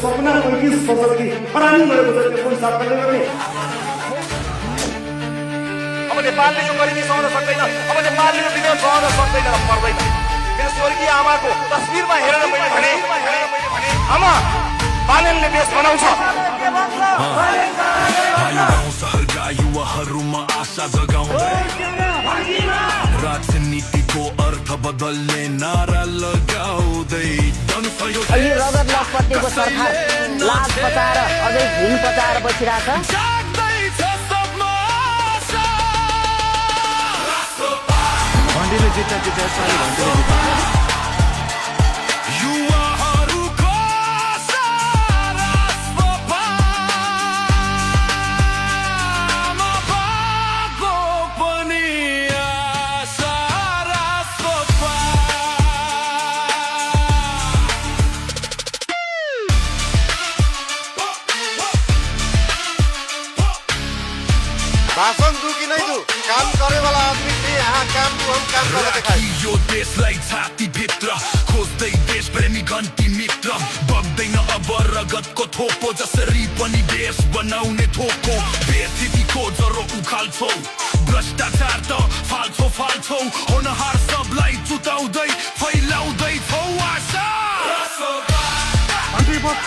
सपना 35 वर्षदेखि हरानी गरेको छ त्यो कोही साथले गर्ने अब नेपालले यो गरिबी सहन सक्दैन अब नेपालले यो विनोद सहन सक्दैन र पर्दैन मेरो स्वर्गीय आमाको तस्बिरमा हेरेर मैले भने आमा बालनले देश बनाउँछ युवाहरूमा आशा जगाउँदै राजनीतिको अर्थ बदल्ने नारा लगाउँदै अहिले रगत लखपतिको सरकार लाज पचाएर अझै हिङ पचाएर बसिरहेछ घन्टीले जित्दा जित्दा सारी घन्टीले जित्दा भाषण दू कि नहीं दू काम करे वाला आदमी से यहाँ काम दू हम काम करे दिखाए यो देशलाई छाती भित्र खोज्दै देश प्रेमी घन्टी मित्र बग्दैन अब रगतको थोपो जसरी पनि देश बनाउने थोको बेस्थितिको जरो उखाल्छौ भ्रष्टाचार त फाल्छौ होनहार सबलाई चुताउँदै फैलाउँदैछौ आशा घन्टी बज्छ